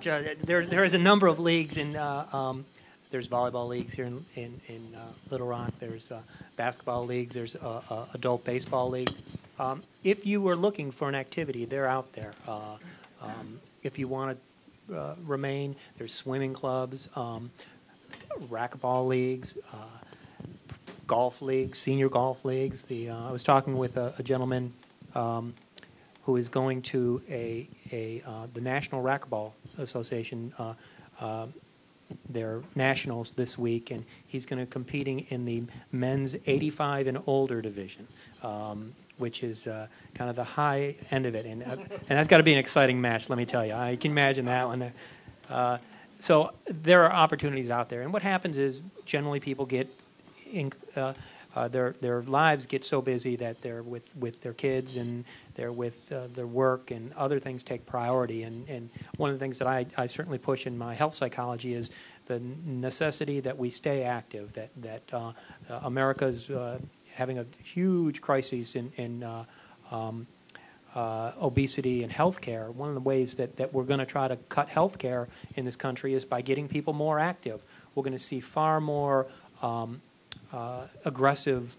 Sure, there is a number of leagues there's volleyball leagues here in Little Rock. There's basketball leagues. There's adult baseball leagues. If you were looking for an activity, they're out there. If you want to remain, there's swimming clubs, racquetball leagues, golf leagues, senior golf leagues. I was talking with a gentleman who is going to the National Racquetball Association. Their nationals this week, and he's going to be competing in the men's 85 and older division, which is kind of the high end of it, and that's got to be an exciting match. Let me tell you, I can imagine that one. So there are opportunities out there, and what happens is generally people get their lives get so busy that they're with their kids and they're with their work, and other things take priority. And one of the things that I certainly push in my health psychology is the necessity that we stay active, that America's having a huge crisis in obesity and health care. One of the ways that we're going to try to cut health care in this country is by getting people more active. We're going to see far more aggressive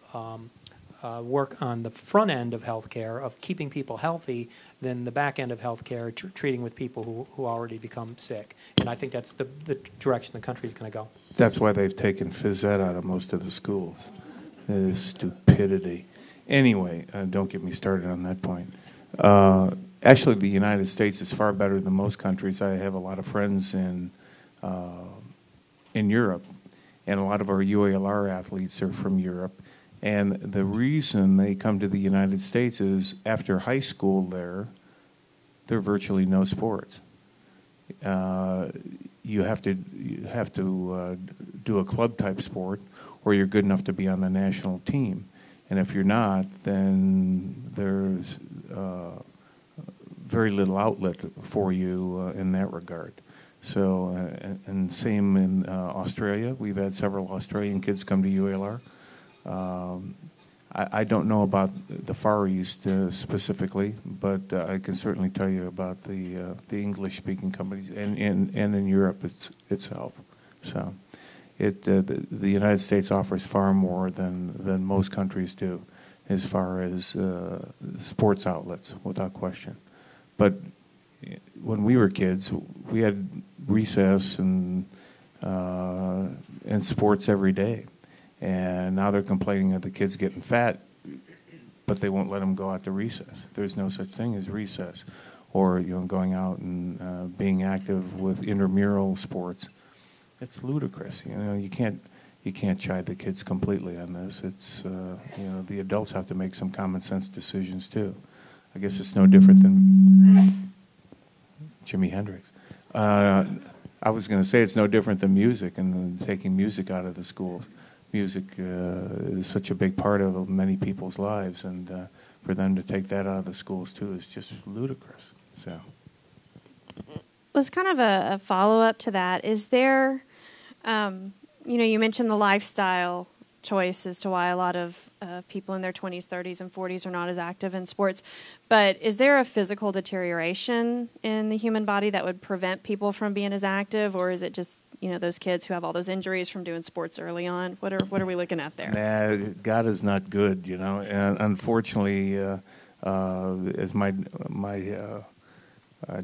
work on the front end of healthcare, of keeping people healthy, than the back end of healthcare, treating with people who already become sick. And I think that's the direction the country is going to go. That's why they've taken phys ed out of most of the schools. It is stupidity. Anyway, don't get me started on that point. Actually, the United States is far better than most countries. I have a lot of friends in Europe, and a lot of our UALR athletes are from Europe. And the reason they come to the United States is after high school there are virtually no sports. You have to do a club type sport, or you're good enough to be on the national team. And if you're not, then there's very little outlet for you in that regard. So, and same in Australia. We've had several Australian kids come to UALR. I don't know about the Far East specifically, but I can certainly tell you about the English-speaking companies and in Europe itself. So, the United States offers far more than most countries do, as far as sports outlets, without question. But when we were kids, we had recess and sports every day. And now they're complaining that the kids getting fat, but they won't let them go out to recess. There's no such thing as recess, or going out and being active with intramural sports. It's ludicrous. You can't chide the kids completely on this. It's the adults have to make some common sense decisions too. I guess it's no different than Jimi Hendrix. I was going to say it's no different than music and taking music out of the schools. Music is such a big part of many people's lives, and for them to take that out of the schools too is just ludicrous. So, was kind of a follow-up to that. Is there, you mentioned the lifestyle choice as to why a lot of people in their 20s, 30s, and 40s are not as active in sports, but is there a physical deterioration in the human body that would prevent people from being as active, or is it just those kids who have all those injuries from doing sports early on? What are we looking at there? Nah, God is not good, and unfortunately, as my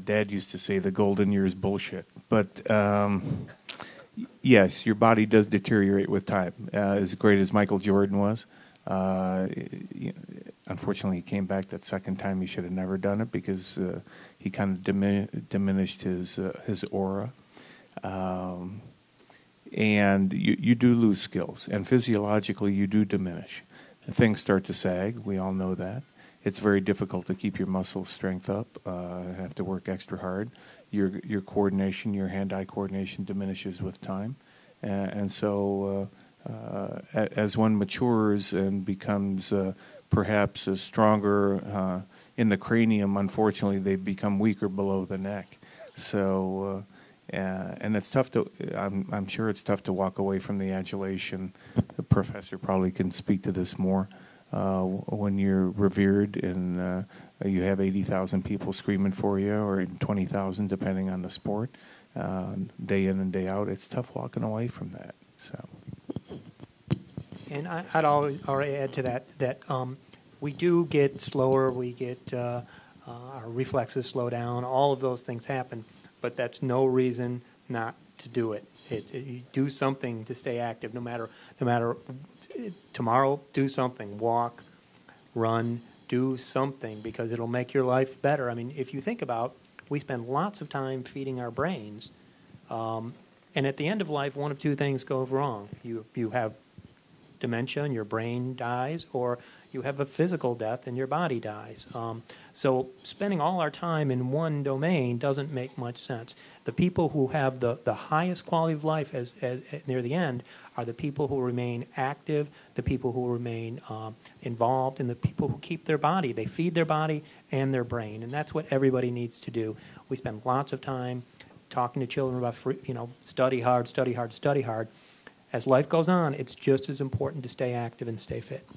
dad used to say, the golden years bullshit. But yes, your body does deteriorate with time. As great as Michael Jordan was, unfortunately, he came back that second time. He should have never done it because he kind of diminished his aura. And you do lose skills, and physiologically you do diminish. And things start to sag. We all know that. It's very difficult to keep your muscle strength up. Have to work extra hard. Your coordination, your hand-eye coordination diminishes with time, and so as one matures and becomes perhaps stronger in the cranium, unfortunately they become weaker below the neck. So. And it's tough to. I'm sure it's tough to walk away from the adulation. The professor probably can speak to this more. When you're revered and you have 80,000 people screaming for you, or 20,000 depending on the sport, day in and day out. It's tough walking away from that. So. And I'd already add to that we do get slower, we get our reflexes slow down, all of those things happen, but that's no reason not to do it. You do something to stay active, no matter it's tomorrow, do something, walk, run, do something, because it'll make your life better. I mean, if you think about, we spend lots of time feeding our brains, and at the end of life, one of two things goes wrong. You have dementia and your brain dies, or you have a physical death and your body dies. So spending all our time in one domain doesn't make much sense. The people who have the highest quality of life as near the end are the people who remain active, the people who remain involved, and the people who keep their body. They feed their body and their brain, and that's what everybody needs to do. We spend lots of time talking to children about, study hard, study hard, study hard. As life goes on, it's just as important to stay active and stay fit.